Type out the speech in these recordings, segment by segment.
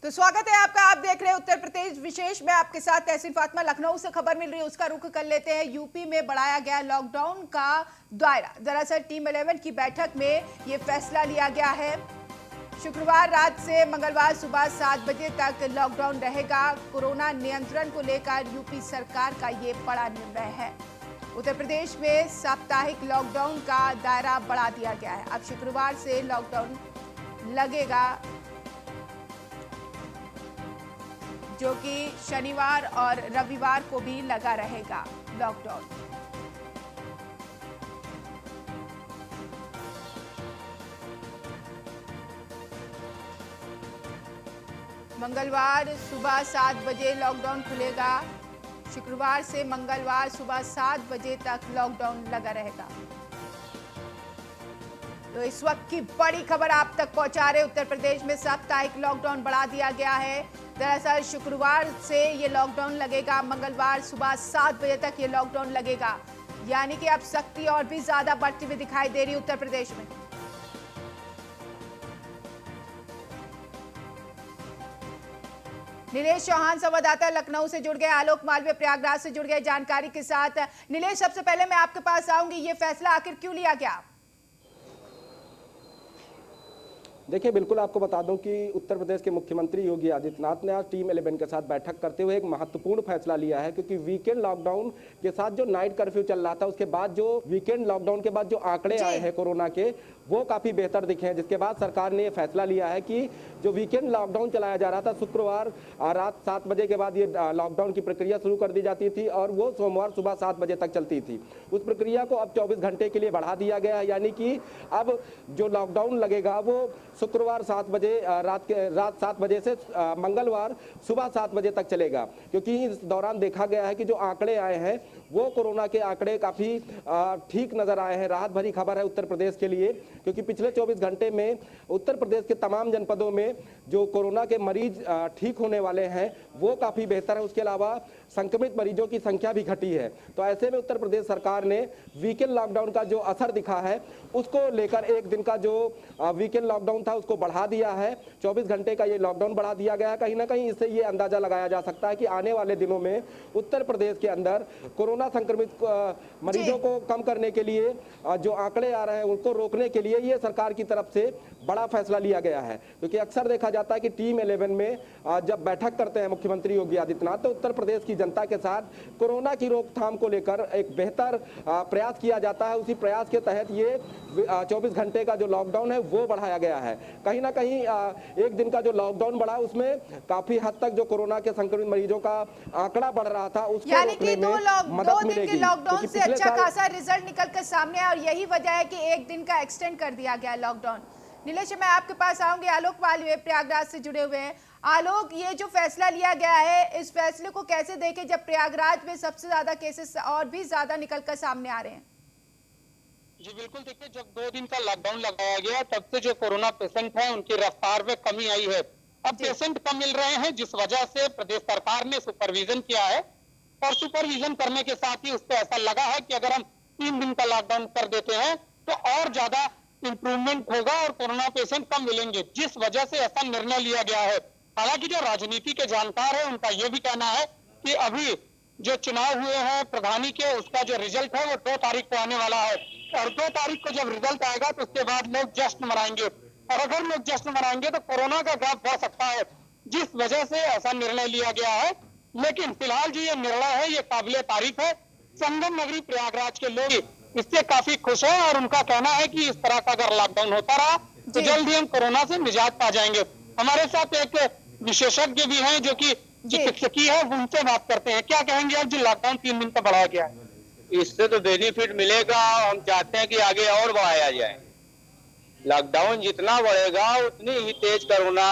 तो स्वागत है आपका। आप देख रहे हैं उत्तर प्रदेश विशेष में, आपके साथ तहसीन फातिमा। लखनऊ से खबर मिल रही है, उसका रुख कर लेते हैं। यूपी में बढ़ाया गया लॉकडाउन का दायरा। दरअसल टीम 11 की बैठक में ये फैसला लिया गया है। शुक्रवार रात से मंगलवार सुबह 7 बजे तक लॉकडाउन रहेगा। कोरोना नियंत्रण को लेकर यूपी सरकार का ये बड़ा निर्णय है। उत्तर प्रदेश में साप्ताहिक लॉकडाउन का दायरा बढ़ा दिया गया है। अब शुक्रवार से लॉकडाउन लगेगा, जो कि शनिवार और रविवार को भी लगा रहेगा लॉकडाउन। मंगलवार सुबह 7 बजे लॉकडाउन खुलेगा। शुक्रवार से मंगलवार सुबह 7 बजे तक लॉकडाउन लगा रहेगा। तो इस वक्त की बड़ी खबर आप तक पहुंचा रहे। उत्तर प्रदेश में साप्ताहिक लॉकडाउन बढ़ा दिया गया है। दरअसल शुक्रवार से ये लॉकडाउन लगेगा, मंगलवार सुबह 7 बजे तक ये लॉकडाउन लगेगा। यानी कि अब सख्ती और भी ज्यादा बढ़ती हुई दिखाई दे रही है उत्तर प्रदेश में। नीलेश चौहान संवाददाता लखनऊ से जुड़ गए, आलोक मालवीय प्रयागराज से जुड़ गए जानकारी के साथ। नीलेश, सबसे पहले मैं आपके पास आऊंगी, ये फैसला आखिर क्यों लिया गया? देखिए, बिल्कुल आपको बता दूं कि उत्तर प्रदेश के मुख्यमंत्री योगी आदित्यनाथ ने आज टीम 11 के साथ बैठक करते हुए एक महत्वपूर्ण फैसला लिया है। क्योंकि वीकेंड लॉकडाउन के साथ जो नाइट कर्फ्यू चल रहा था, उसके बाद जो वीकेंड लॉकडाउन के बाद जो आंकड़े आए हैं कोरोना के, वो काफी बेहतर दिखे हैं। जिसके बाद सरकार ने ये फैसला लिया है कि जो वीकेंड लॉकडाउन चलाया जा रहा था, शुक्रवार रात 7 बजे के बाद ये लॉकडाउन की प्रक्रिया शुरू कर दी जाती थी और वो सोमवार सुबह 7 बजे तक चलती थी। उस प्रक्रिया को अब 24 घंटे के लिए बढ़ा दिया गया है। यानी कि अब जो लॉकडाउन लगेगा वो शुक्रवार 7 बजे रात 7 बजे से मंगलवार सुबह 7 बजे तक चलेगा। क्योंकि इस दौरान देखा गया है कि जो आंकड़े आए हैं वो कोरोना के आंकड़े काफी ठीक नजर आए हैं। राहत भरी खबर है उत्तर प्रदेश के लिए, क्योंकि पिछले 24 घंटे में उत्तर प्रदेश के तमाम जनपदों में जो कोरोना के मरीज ठीक होने वाले हैं वो काफी बेहतर है। उसके अलावा संक्रमित मरीजों की संख्या भी घटी है। तो ऐसे में उत्तर प्रदेश सरकार ने वीकेंड लॉकडाउन का जो असर दिखा है उसको लेकर एक दिन का जो वीकेंड लॉकडाउन था उसको बढ़ा दिया है। 24 घंटे का ये लॉकडाउन बढ़ा दिया गया है। कहीं ना कहीं इससे ये अंदाजा लगाया जा सकता है कि आने वाले दिनों में उत्तर प्रदेश के अंदर कोरोना संक्रमित मरीजों को कम करने के लिए, जो आंकड़े आ रहे हैं उनको रोकने के लिए ये सरकार की तरफ से बड़ा फैसला लिया गया है। क्योंकि अक्सर देखा जाता है कि टीम 11 में जब बैठक करते हैं मुख्यमंत्री योगी आदित्यनाथ, तो उत्तर प्रदेश की जनता के साथ कोरोना की रोकथाम को लेकर एक बेहतर प्रयास किया जाता है। उसी प्रयास के तहत ये 24 घंटे का जो लॉकडाउन है वो बढ़ाया गया है। कहीं ना कहीं एक दिन का जो लॉकडाउन बढ़ा उसमें काफी हद तक जो कोरोना के संक्रमित मरीजों का आंकड़ा बढ़ रहा था उसको रोकने में मदद मिलेगी। लॉकडाउन से अच्छा खासा रिजल्ट निकल कर सामने आया और यही वजह है कि एक दिन का एक्सटेंड कर दिया गया लॉकडाउन। नीलेश, मैं आपके पास आऊंगी, आलोक मालवीय प्रयागराज से जुड़े हुए हैं। आलोक, ये जो फैसला लिया गया है, इस फैसले को कैसे देखें जब प्रयागराज में सबसे ज्यादा केसेस और भी ज्यादा निकलकर सामने आ रहे हैं? जी बिल्कुल, देखिए, जब 2 दिन का लॉकडाउन लगाया गया तब से जो कोरोना पेशेंट है उनकी रफ्तार में कमी आई है। अब पेशेंट कम मिल रहे हैं, जिस वजह से प्रदेश सरकार ने सुपरविजन किया है और सुपरविजन करने के साथ ही उसको ऐसा लगा है कि अगर हम 3 दिन का लॉकडाउन कर देते हैं तो और ज्यादा इंप्रूवमेंट होगा और कोरोना पेशेंट कम मिलेंगे, जिस वजह से ऐसा निर्णय लिया गया है। हालांकि जो राजनीति के जानकार है उनका यह भी कहना है कि अभी जो चुनाव हुए हैं प्रधानी के, उसका जो रिजल्ट है वो 2 तारीख को आने वाला है और 2 तारीख को जब रिजल्ट आएगा तो उसके बाद लोग जश्न मनाएंगे और अगर लोग जश्न मनाएंगे तो कोरोना का ग्राफ बढ़ सकता है, जिस वजह से ऐसा निर्णय लिया गया है। लेकिन फिलहाल जो ये निर्णय है ये काबिले तारीफ है। संगम नगरी प्रयागराज के लोग इससे काफी खुश है और उनका कहना है कि इस तरह का अगर लॉकडाउन होता रहा तो जल्द ही हम कोरोना से निजात पा जाएंगे। हमारे साथ एक विशेषज्ञ भी हैं जो कि चिकित्सकीय है, उनसे बात करते हैं। क्या कहेंगे आप, जो लॉकडाउन 3 दिन का बढ़ाया गया है? इससे तो बेनिफिट मिलेगा। हम चाहते हैं कि आगे और बढ़ाया जाए। लॉकडाउन जितना बढ़ेगा उतनी ही तेज कोरोना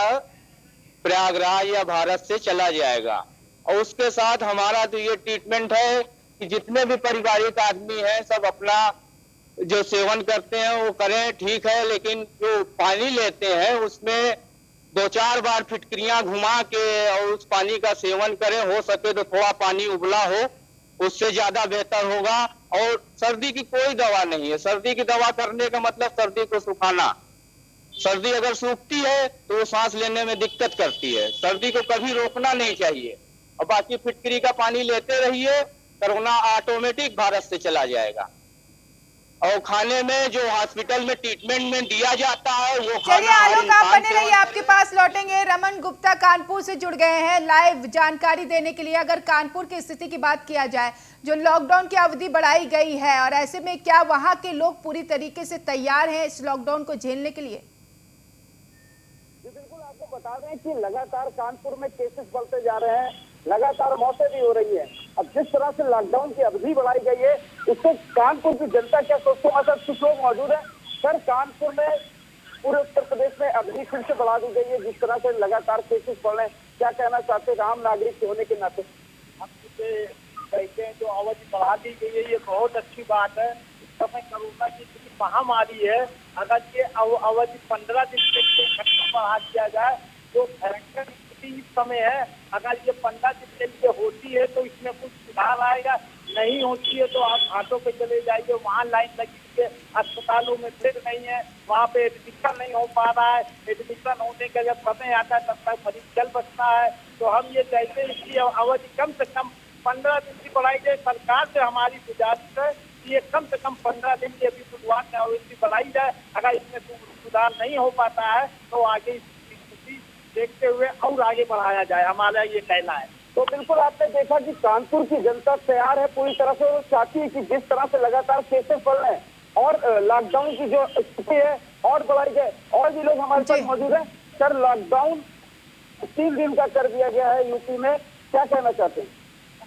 प्रयागराज या भारत से चला जाएगा। और उसके साथ हमारा तो ये ट्रीटमेंट है कि जितने भी पारिवारिक आदमी हैं सब अपना जो सेवन करते हैं वो करें, ठीक है, लेकिन जो पानी लेते हैं उसमें 2-4 बार फिटकरियां घुमा के और उस पानी का सेवन करें। हो सके तो थोड़ा पानी उबला हो, उससे ज्यादा बेहतर होगा। और सर्दी की कोई दवा नहीं है। सर्दी की दवा करने का मतलब सर्दी को सुखाना। सर्दी अगर सूखती है तो वो सांस लेने में दिक्कत करती है। सर्दी को कभी रोकना नहीं चाहिए और बाकी फिटकरी का पानी लेते रहिए, कोरोना ऑटोमेटिक भारत से चला जाएगा। और खाने में जो हॉस्पिटल में ट्रीटमेंट में दिया जाता है वो चलिए खाना हर आलोक, आप इंसान बने से- रहिए, आपके पास लौटेंगे। रमन गुप्ता कानपुर से जुड़ गए हैं लाइव जानकारी देने के लिए। अगर कानपुर की स्थिति की बात किया जाए, जो लॉकडाउन की अवधि बढ़ाई गई है, और ऐसे में क्या वहां के लोग पूरी तरीके से तैयार हैं इस लॉकडाउन को झेलने के लिए? बिल्कुल, आपको बता दें कि लगातार कानपुर में केसेस बढ़ते जा रहे हैं, लगातार मौतें भी हो रही हैं। अब जिस तरह से लॉकडाउन की अवधि बढ़ाई गई है, इससे कानपुर की जनता क्या सोचते हैं? मतलब कुछ लोग मौजूद हैं सर, कानपुर में पूरे उत्तर प्रदेश में अवधि फिर से बढ़ा दी गई है, जिस तरह से लगातार केसेस बढ़ रहे हैं, क्या कहना चाहते हैं आम नागरिक के होने के नाते? हम इसे कहते हैं जो अवधि बढ़ा दी गई है, ये बहुत अच्छी बात है। इस समय कोरोना की इतनी महामारी है, अगर ये अवधि 15 दिन के लिए बढ़ा दिया जाए तो भयंकर स्थिति इस समय है। अगर ये 15 दिन के लिए होती है तो इसमें कुछ सुधार आएगा, नहीं होती है तो आप घाटों पे चले जाइए, वहाँ लाइन लगी हुई है, अस्पतालों में बेड नहीं है, वहाँ पे एडमिशन नहीं हो पा रहा है। एडमिशन होने का जब समय आता है तब तक मरीज चल बचता है। तो हम ये चाहते हैं इसकी अवधि कम से कम 15 दिन की बढ़ाई जाए। सरकार से हमारी गुजारिश है कि ये कम से कम 15 दिन की अभी शुरुआत में अवधि बढ़ाई जाए। अगर इसमें सुधार नहीं हो पाता है तो आगे इसकी स्थिति देखते हुए और आगे बढ़ाया जाए, हमारा ये कहना है। तो बिल्कुल आपने देखा कि कानपुर की जनता तैयार है पूरी तरह से। वो चाहती है कि जिस तरह से लगातार केसेस बढ़ रहे हैं और लॉकडाउन की जो स्थिति है और बढ़ाई जाए। और भी लोग हमारे पास मौजूद हैं सर। लॉकडाउन 3 दिन का कर दिया गया है यूपी में, क्या कहना चाहते हैं?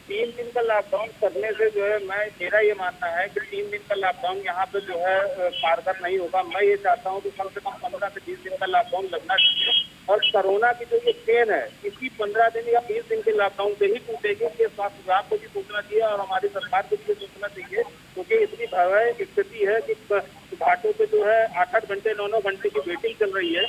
3 दिन का लॉकडाउन करने से जो है मेरा ये मानना है कि 3 दिन का लॉकडाउन यहाँ पे जो है कारगर नहीं होगा। मैं ये चाहता हूँ कि कम से कम 15 से 20 दिन का लॉकडाउन लगना चाहिए। और कोरोना की जो ये चेन है, इसी 15 दिन या 20 दिन के लॉकडाउन से ही टूटेगी। ये स्वास्थ्य विभाग को भी सोचना चाहिए और हमारी सरकार को भी सोचना चाहिए, क्योंकि इतनी भयावह स्थिति है कि घाटों पे जो है 8-8 घंटे 9-9 घंटे की वेटिंग चल रही है।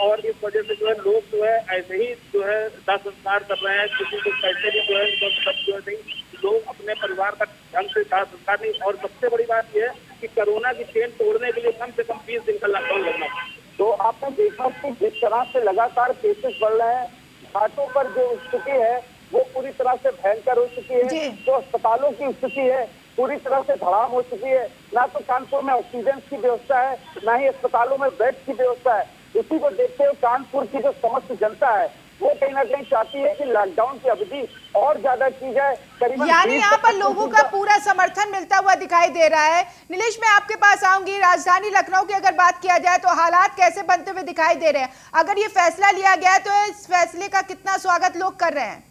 और इस वजह से जो है लोग जो है ऐसे ही जो है दाह संस्कार कर रहे हैं। किसी को पैसे भी जो है जो है नहीं, लोग अपने परिवार का ढंग से दाह संस्कार नहीं। और सबसे बड़ी बात यह है कि कोरोना की चेन तोड़ने के लिए कम से कम 20 दिन का लॉकडाउन लगना चाहिए। तो आपने देखा कि जिस तरह से लगातार केसेस बढ़ रहे हैं, घाटों पर जो स्थिति है वो पूरी तरह से भयंकर हो चुकी है। जो अस्पतालों की स्थिति है पूरी तरह से धड़ाम हो चुकी है। ना तो कानपुर में ऑक्सीजन की व्यवस्था है, ना ही अस्पतालों में बेड की व्यवस्था है। इसी को देखते हुए कानपुर की जो समस्त जनता है वो कहीं ना कहीं चाहती है कि लॉकडाउन की अवधि और ज्यादा की जाए। करीबन यानी यहाँ पर लोगों का पूरा समर्थन मिलता हुआ दिखाई दे रहा है। नीलेश, मैं आपके पास आऊंगी। राजधानी लखनऊ की अगर बात किया जाए तो हालात कैसे बनते हुए दिखाई दे रहे हैं? अगर ये फैसला लिया गया है तो इस फैसले का कितना स्वागत लोग कर रहे हैं?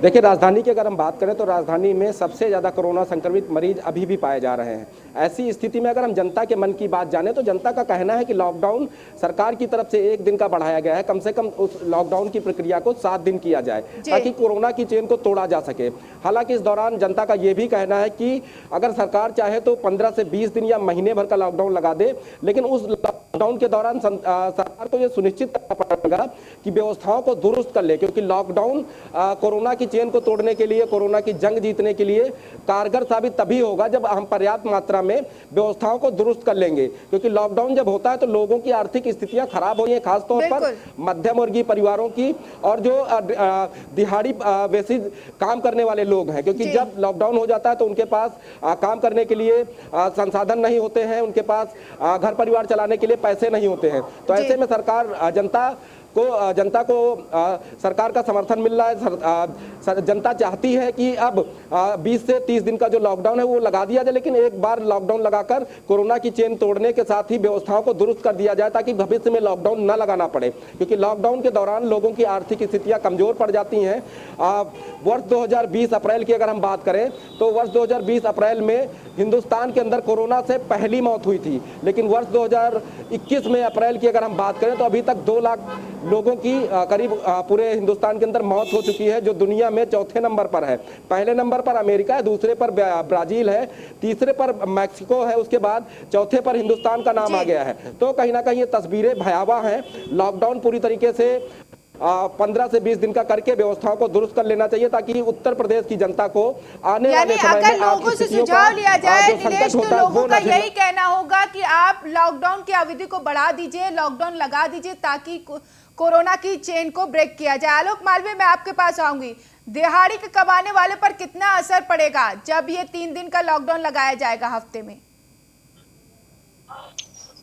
देखिए, राजधानी की अगर हम बात करें तो राजधानी में सबसे ज़्यादा कोरोना संक्रमित मरीज अभी भी पाए जा रहे हैं। ऐसी स्थिति में अगर हम जनता के मन की बात जाने तो जनता का कहना है कि लॉकडाउन सरकार की तरफ से 1 दिन का बढ़ाया गया है। कम से कम उस लॉकडाउन की प्रक्रिया को 7 दिन किया जाए ताकि कोरोना की चेन को तोड़ा जा सके। हालांकि इस दौरान जनता का ये भी कहना है कि अगर सरकार चाहे तो 15 से 20 दिन या महीने भर का लॉकडाउन लगा दे, लेकिन उस लॉकडाउन के दौरान सरकार को ये सुनिश्चित करना पड़ेगा कि व्यवस्थाओं को दुरुस्त कर ले, क्योंकि लॉकडाउन कोरोना की चेन को तोड़ने के लिए, कोरोना की जंग जीतने के लिए कारगर साबित तभी होगा जब हम पर्याप्त मात्रा में व्यवस्थाओं को दुरुस्त कर लेंगे। क्योंकि लॉकडाउन जब होता है तो लोगों की आर्थिक स्थितियां खराब हो रही हैं, खासतौर पर मध्यम वर्गीय परिवारों की और जो दिहाड़ी बेसिस काम करने वाले लोग हैं। क्योंकि जब लॉकडाउन हो जाता है तो उनके पास काम करने के लिए संसाधन नहीं होते हैं, उनके पास घर परिवार चलाने के लिए पैसे नहीं होते हैं। तो ऐसे में सरकार जनता को सरकार का समर्थन मिल रहा है। जनता चाहती है कि अब 20 से 30 दिन का जो लॉकडाउन है वो लगा दिया जाए, लेकिन एक बार लॉकडाउन लगाकर कोरोना की चेन तोड़ने के साथ ही व्यवस्थाओं को दुरुस्त कर दिया जाए ताकि भविष्य में लॉकडाउन न लगाना पड़े। क्योंकि लॉकडाउन के दौरान लोगों की आर्थिक स्थितियां कमजोर पड़ जाती हैं। वर्ष 2020 अप्रैल की अगर हम बात करें तो वर्ष 2020 अप्रैल में हिंदुस्तान के अंदर कोरोना से पहली मौत हुई थी, लेकिन वर्ष 2021 में अप्रैल की अगर हम बात करें तो अभी तक 2 लाख लोगों की करीब पूरे हिंदुस्तान के अंदर मौत हो चुकी है, जो दुनिया में चौथे नंबर पर है। पहले नंबर पर अमेरिका है, दूसरे पर ब्राजील है, तीसरे पर मैक्सिको है, उसके बाद चौथे पर हिंदुस्तान का नाम आ गया है। तो कहीं ना कहीं ये तस्वीरें भयावह हैं। लॉकडाउन पूरी तरीके से 15 से 20 दिन का करके व्यवस्थाओं को दुरुस्त कर लेना चाहिए, ताकि उत्तर प्रदेश की जनता को आने वाले समय अगर में लोगों से सुझाव लिया जाए नीलेश, तो लोगों का यही कहना होगा कि आप लॉकडाउन की अवधि को बढ़ा दीजिए, लॉकडाउन लगा दीजिए, ताकि कोरोना की चेन को ब्रेक किया जाए। आलोक मालवीय, मैं आपके पास आऊंगी। दिहाड़ी के कमाने वाले पर कितना असर पड़ेगा जब ये 3 दिन का लॉकडाउन लगाया जाएगा हफ्ते में?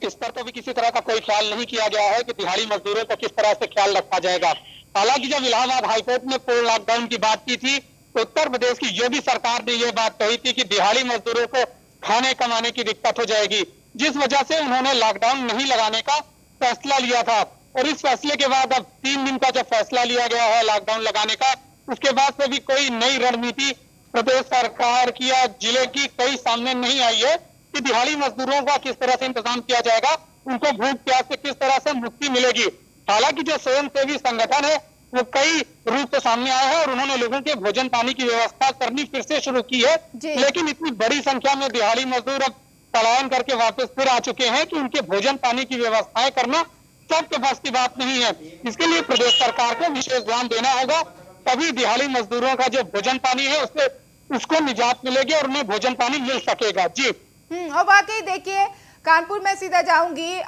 इस पर तो भी किसी तरह का कोई ख्याल नहीं किया गया है कि दिहाड़ी मजदूरों को किस तरह से ख्याल रखा जाएगा। हालांकि जब इलाहाबाद हाईकोर्ट ने पूर्ण लॉकडाउन की बात की थी, तो उत्तर प्रदेश की योगी सरकार ने यह बात कही थी कि दिहाड़ी मजदूरों को खाने कमाने की दिक्कत हो जाएगी, जिस वजह से उन्होंने लॉकडाउन नहीं लगाने का फैसला लिया था। और इस फैसले के बाद अब 3 दिन का जब फैसला लिया गया है लॉकडाउन लगाने का, उसके बाद से भी कोई नई रणनीति प्रदेश सरकार की या जिले की कई सामने नहीं आई है कि दिहाड़ी मजदूरों का किस तरह से इंतजाम किया जाएगा, उनको भूख प्यास से किस तरह से मुक्ति मिलेगी। हालांकि जो स्वयंसेवी संगठन है वो कई रूप से सामने आए हैं और उन्होंने लोगों के भोजन पानी की व्यवस्था करनी फिर से शुरू की है, लेकिन इतनी बड़ी संख्या में दिहाड़ी मजदूर अब पलायन करके वापस फिर आ चुके हैं कि उनके भोजन पानी की व्यवस्थाएं करना सबके बस की बात नहीं है। इसके लिए प्रदेश सरकार को विशेष ध्यान देना होगा, तभी दिहाड़ी मजदूरों का जो भोजन पानी है उससे उसको निजात मिलेगी और उन्हें भोजन पानी मिल सकेगा। जी और वाकई देखिए, कानपुर में सीधा जाऊंगी।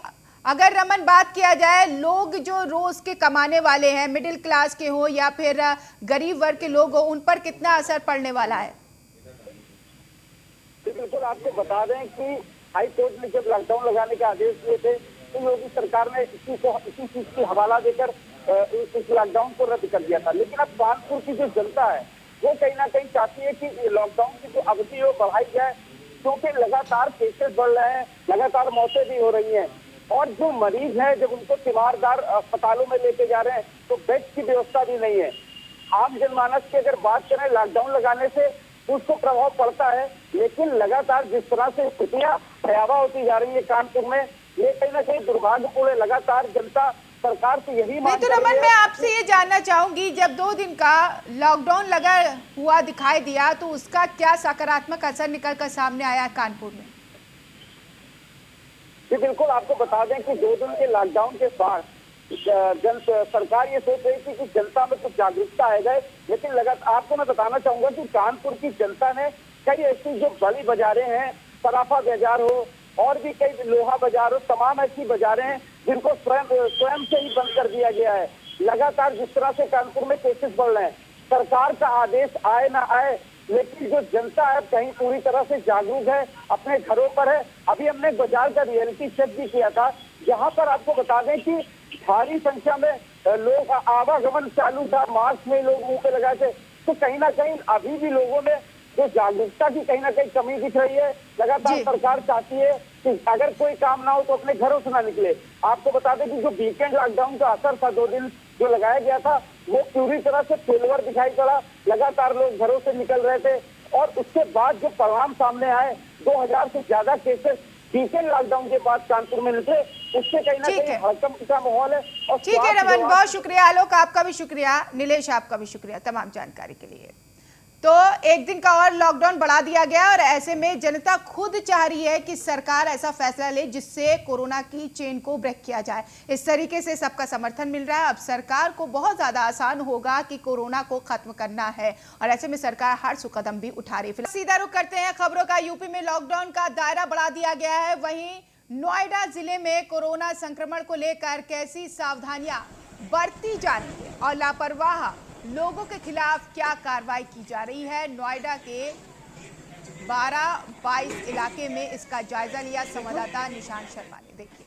अगर रमन बात किया जाए, लोग जो रोज के कमाने वाले हैं, मिडिल क्लास के हो या फिर गरीब वर्ग के लोग हो, उन पर कितना असर पड़ने वाला है? बिल्कुल आपको बता दें कि हाई कोर्ट ने जब लॉकडाउन लगाने के आदेश दिए थे, तो योगी सरकार ने इसी चीज की हवाला देकर इस लॉकडाउन को रद्द कर दिया था। लेकिन अब कानपुर की जो जनता है वो कहीं ना कहीं चाहती है कि लॉकडाउन की जो अवधि है वो बढ़ाई जाए, क्योंकि लगातार केसेस बढ़ रहे हैं, लगातार मौतें भी हो रही हैं, और जो मरीज हैं जब उनको तीमारदार अस्पतालों में लेके जा रहे हैं तो बेड की व्यवस्था भी नहीं है। आम जनमानस की अगर बात करें, लॉकडाउन लगाने से उसको प्रभाव पड़ता है, लेकिन लगातार जिस तरह से स्थितियां भयावह होती जा रही है कानपुर में, ये कहीं ना कहीं दुर्भाग्यपूर्ण है। लगातार जनता सरकार से यही मांग तो रमन, मैं आपसे ये जानना चाहूंगी, जब 2 दिन का लॉकडाउन लगा हुआ दिखाई दिया तो उसका क्या सकारात्मक असर निकल कर सामने आया कानपुर में? जी बिल्कुल, आपको बता दें कि 2 दिन के लॉकडाउन के बाद सरकार ये सोच रही थी कि जनता में कुछ जागरूकता आएगा, लेकिन लगातार आपको मैं बताना चाहूंगा कि कानपुर की जनता ने कई ऐसी जो बड़ी बाजारें हैं, सराफा बाजार हो और भी कई लोहा बाजार हो, तमाम ऐसी बाजारें हैं जिनको स्वयं से ही बंद कर दिया गया है। लगातार जिस तरह से कानपुर में केसेस बढ़ रहे हैं, सरकार का आदेश आए ना आए, लेकिन जो जनता है कहीं पूरी तरह से जागरूक है, अपने घरों पर है। अभी हमने बाजार का रियलिटी चेक भी किया था, जहां पर आपको बता दें कि भारी संख्या में लोग आवागमन चालू था, मास्क में लोग मुंह पे लगाए थे। तो कहीं ना कहीं अभी भी लोगों में जो जागरूकता की कहीं ना कहीं कमी दिख रही है। लगातार सरकार चाहती है कि अगर कोई काम ना हो तो अपने घरों से ना निकले। आपको बता दें कि जो वीकेंड लॉकडाउन का असर था, 2 दिन जो लगाया गया था, वो पूरी तरह से फेलवर दिखाई पड़ा। लगातार लोग घरों से निकल रहे थे और उसके बाद जो परिणाम सामने आए, 2000 से ज्यादा केसेस वीकेंड लॉकडाउन के बाद कानपुर में निकले, उससे कहीं ना कहीं हड़कंप का माहौल है। और ठीक है रमन, बहुत शुक्रिया। आलोक आपका भी शुक्रिया, नीलेश आपका भी शुक्रिया तमाम जानकारी के लिए। तो 1 दिन का और लॉकडाउन बढ़ा दिया गया और ऐसे में जनता खुद चाह रही है कि सरकार ऐसा फैसला ले जिससे कोरोना की चेन को ब्रेक किया जाए। इस तरीके से सबका समर्थन मिल रहा है। अब सरकार को बहुत ज्यादा आसान होगा कि कोरोना को खत्म करना है और ऐसे में सरकार हर कदम भी उठा रही है। सीधा रुख करते हैं खबरों का। यूपी में लॉकडाउन का दायरा बढ़ा दिया गया है, वहीं नोएडा जिले में कोरोना संक्रमण को लेकर कैसी सावधानियां बरती जा रही है और लापरवाह लोगों के खिलाफ क्या कार्रवाई की जा रही है। नोएडा के 12-22 इलाके में इसका जायजा लिया संवाददाता निशांत शर्मा ने। देखिए,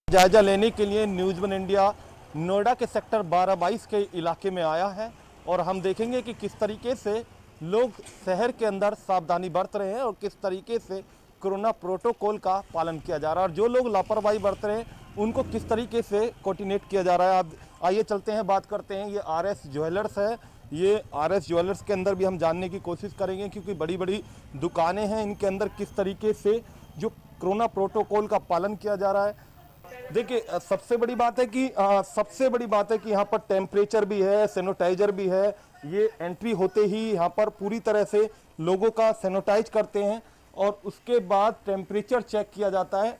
जायजा लेने के लिए न्यूज़ वन इंडिया नोएडा के सेक्टर 12-22 के इलाके में आया है और हम देखेंगे कि किस तरीके से लोग शहर के अंदर सावधानी बरत रहे हैं और किस तरीके से कोरोना प्रोटोकॉल का पालन किया जा रहा है और जो लोग लापरवाही बरत रहे हैं उनको किस तरीके से कोऑर्डिनेट किया जा रहा है। अब आइए चलते हैं, बात करते हैं। ये आरएस ज्वेलर्स है, ये आरएस ज्वेलर्स के अंदर भी हम जानने की कोशिश करेंगे क्योंकि बड़ी बड़ी दुकानें हैं, इनके अंदर किस तरीके से जो कोरोना प्रोटोकॉल का पालन किया जा रहा है। देखिए, सबसे बड़ी बात है कि यहाँ पर टेम्परेचर भी है, सैनिटाइजर भी है। ये एंट्री होते ही यहाँ पर पूरी तरह से लोगों का सैनिटाइज करते हैं और उसके बाद टेम्परेचर चेक किया जाता है।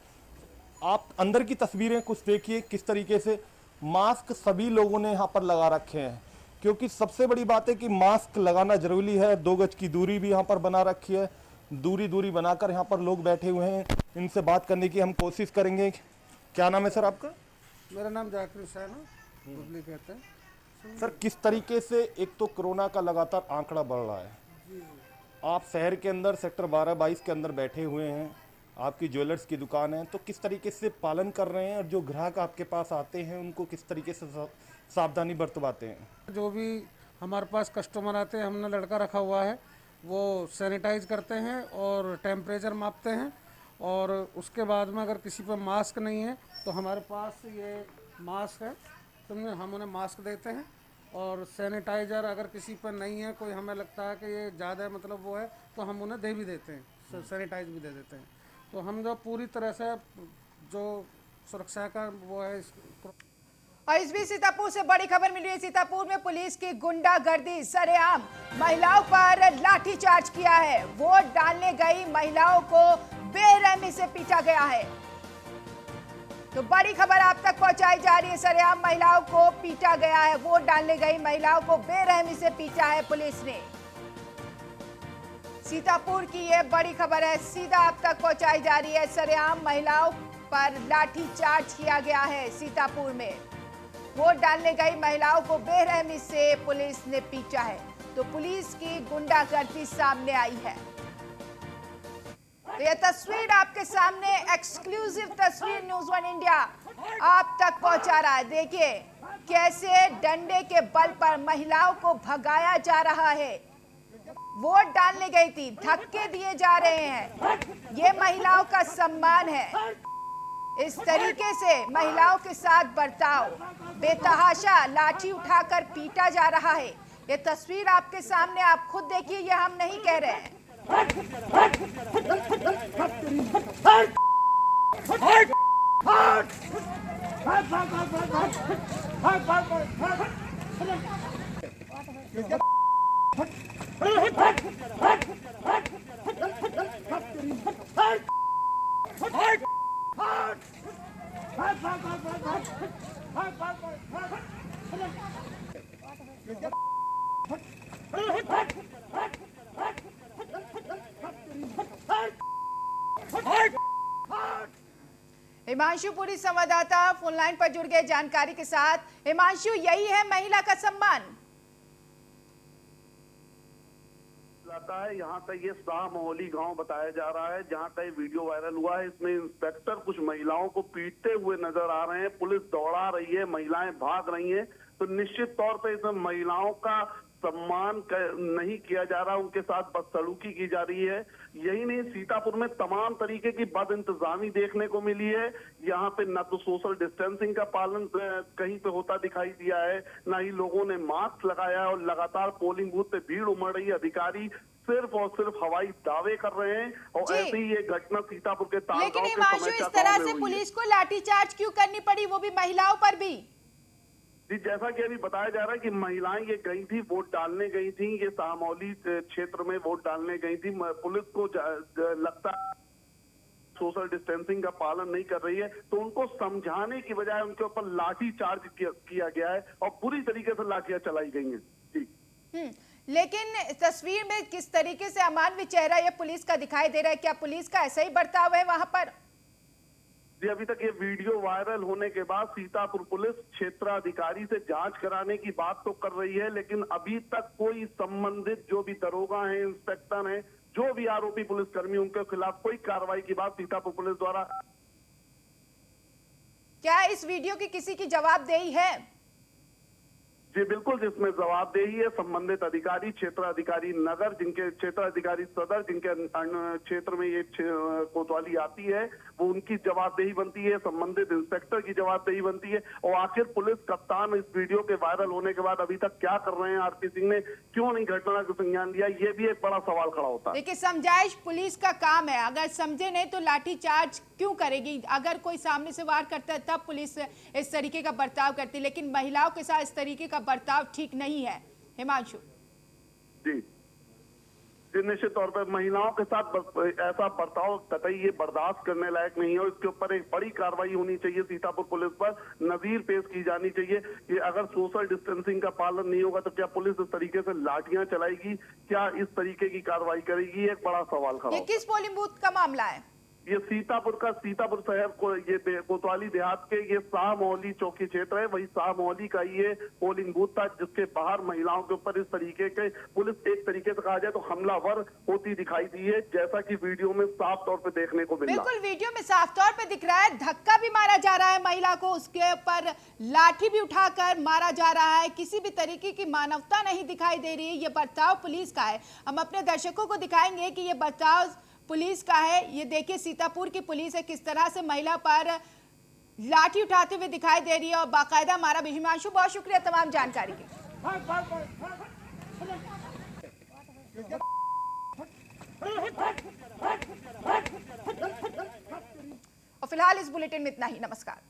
आप अंदर की तस्वीरें कुछ देखिए, किस तरीके से मास्क सभी लोगों ने यहाँ पर लगा रखे हैं, क्योंकि सबसे बड़ी बात है कि मास्क लगाना जरूरी है। 2 गज की दूरी भी यहाँ पर बना रखी है, दूरी बनाकर यहाँ पर लोग बैठे हुए हैं। इनसे बात करने की हम कोशिश करेंगे। क्या नाम है सर आपका? मेरा नाम जाकिर हुसैन है, बुबली कहते हैं। सर, किस तरीके से एक तो कोरोना का लगातार आंकड़ा बढ़ रहा है, आप शहर के अंदर सेक्टर 12-22 के अंदर बैठे हुए हैं, आपकी ज्वेलर्स की दुकान है, तो किस तरीके से पालन कर रहे हैं और जो ग्राहक आपके पास आते हैं उनको किस तरीके से सावधानी बरतवाते हैं? जो भी हमारे पास कस्टमर आते हैं, हमने लड़का रखा हुआ है, वो सैनिटाइज करते हैं और टेम्परेचर मापते हैं, और उसके बाद में अगर किसी पर मास्क नहीं है तो हमारे पास ये मास्क है, तो हम उन्हें मास्क देते हैं। और सैनिटाइज़र अगर किसी पर नहीं है, कोई हमें लगता है कि ये ज़्यादा मतलब वो है, तो हम उन्हें दे भी देते हैं, सैनिटाइज भी दे देते हैं। तो हम जो पूरी तरह से जो सुरक्षा का वो है। और इस बीच सीतापुर से बड़ी खबर मिल रही है। सीतापुर में पुलिस की गुंडागर्दी सरेआम महिलाओं पर लाठीचार्ज किया है। वोट डालने गई महिलाओं को बेरहमी से पीटा गया है। तो बड़ी खबर आप तक पहुंचाई जा रही है। सरेआम महिलाओं को पीटा गया है। वोट डालने गई महिलाओं को बेरहमी से पीटा है पुलिस ने। सीतापुर की यह बड़ी खबर है, सीधा आप तक पहुंचाई जा रही है। सरेआम महिलाओं पर लाठीचार्ज किया गया है सीतापुर में। वोट डालने गई महिलाओं को बेरहमी से पुलिस ने पीटा है। तो पुलिस की गुंडागर्दी सामने आई है। तो यह तस्वीर आपके सामने, एक्सक्लूसिव तस्वीर न्यूज़ 1 इंडिया आप तक पहुंचा रहा है। देखिए कैसे डंडे के बल पर महिलाओं को भगाया जा रहा है। वोट डालने गई थी, धक्के दिए जा रहे हैं। ये महिलाओं का सम्मान है। इस तरीके से महिलाओं के साथ बर्ताव, बेतहाशा लाठी उठाकर पीटा जा रहा है। ये तस्वीर आपके सामने, आप खुद देखिए, ये हम नहीं कह रहे हैं। हिमांशु पुरी संवाददाता फोन लाइन पर जुड़ गए जानकारी के साथ। हिमांशु, यही है महिला का सम्मान? है यहाँ का ये शाह मोहली गांव बताया जा रहा है, जहाँ का ये वीडियो वायरल हुआ है। इसमें इंस्पेक्टर कुछ महिलाओं को पीटते हुए नजर आ रहे हैं। पुलिस दौड़ा रही है, महिलाएं भाग रही हैं। तो निश्चित तौर पे इसमें महिलाओं का सम्मान नहीं किया जा रहा, उनके साथ बदसलूकी की जा रही है। यही नहीं, सीतापुर में तमाम तरीके की बद इंतजामी देखने को मिली है। यहाँ पे न तो सोशल डिस्टेंसिंग का पालन कहीं पे होता दिखाई दिया है, न ही लोगों ने मास्क लगाया, और लगातार पोलिंग बूथ पे भीड़ उमड़ रही है। अधिकारी सिर्फ और सिर्फ हवाई दावे कर रहे हैं। और ऐसे ही ये घटना सीतापुर के ताल लेकिन हिमांशु, इस तरह से पुलिस को लाठीचार्ज क्यों करनी पड़ी, वो भी महिलाओं पर भी? जी, जैसा कि अभी बताया जा रहा है कि महिलाएं ये गई थी, वोट डालने गई थी, ये शाहमौली क्षेत्र में वोट डालने गई थी। पुलिस को लगता सोशल डिस्टेंसिंग का पालन नहीं कर रही है, तो उनको समझाने की बजाय उनके ऊपर लाठी चार्ज किया गया है और पूरी तरीके से लाठियां चलाई गई हैं। जी, लेकिन तस्वीर में किस तरीके से अमानवीय चेहरा ये पुलिस का दिखाई दे रहा है, क्या पुलिस का ऐसा ही बर्ताव है वहां पर? जी, अभी तक ये वीडियो वायरल होने के बाद सीतापुर पुलिस क्षेत्राधिकारी से जांच कराने की बात तो कर रही है, लेकिन अभी तक कोई संबंधित जो भी दरोगा हैं, इंस्पेक्टर हैं, जो भी आरोपी पुलिसकर्मी, उनके खिलाफ कोई कार्रवाई की बात सीतापुर पुलिस द्वारा। क्या इस वीडियो की किसी की जवाबदेही है? जी बिल्कुल, जिसमें जवाबदेही है संबंधित अधिकारी, क्षेत्राधिकारी नगर, जिनके क्षेत्राधिकारी सदर, जिनके क्षेत्र में ये कोतवाली आती है, वो उनकी जवाबदेही बनती है, संबंधित इंस्पेक्टर की जवाबदेही बनती है। और आखिर पुलिस कप्तान इस वीडियो के वायरल होने के बाद अभी तक क्या कर रहे हैं, आरपी सिंह ने क्यों नहीं घटना का संज्ञान लिया, ये भी एक बड़ा सवाल खड़ा होता है। देखिए, समझाइश पुलिस का काम है, अगर समझे नहीं तो लाठीचार्ज क्यों करेगी? अगर कोई सामने से वार करता है तब पुलिस इस तरीके का बर्ताव करती है, लेकिन महिलाओं के साथ इस तरीके का बर्ताव ठीक नहीं है। हिमांशु जी, निश्चित तौर पर महिलाओं के साथ ऐसा बर्ताव कतई ये बर्दाश्त करने लायक नहीं है। इसके ऊपर एक बड़ी कार्रवाई होनी चाहिए, सीतापुर पुलिस पर नजीर पेश की जानी चाहिए कि अगर सोशल डिस्टेंसिंग का पालन नहीं होगा तो क्या पुलिस इस तरीके से लाठियां चलाएगी, क्या इस तरीके की कार्रवाई करेगी, एक बड़ा सवाल खड़ा। ये किस पोलिंग बूथ का मामला है? ये सीतापुर शहर को ये कोतवाली देहात के ये शाह मोहल्ली चौकी क्षेत्र है, वही शाह मोहल्ली का ये पोलिंग बूथ था जिसके बाहर महिलाओं के ऊपर इस तरीके के पुलिस एक तरीके से कहा जाए तो हमलावर होती दिखाई दी है, जैसा कि वीडियो में साफ तौर पे देखने को मिला। बिल्कुल वीडियो में साफ तौर पे दिख रहा है, धक्का भी मारा जा रहा है महिला को, उसके ऊपर लाठी भी उठाकर मारा जा रहा है, किसी भी तरीके की मानवता नहीं दिखाई दे रही है। ये बर्ताव पुलिस का है। हम अपने दर्शकों को दिखाएंगे कि ये बर्ताव पुलिस का है। ये देखिए सीतापुर की पुलिस है, किस तरह से महिला पर लाठी उठाते हुए दिखाई दे रही है और बाकायदा मारा भी। हिमांशु, बहुत शुक्रिया तमाम जानकारी के। और फिलहाल इस बुलेटिन में इतना ही। नमस्कार।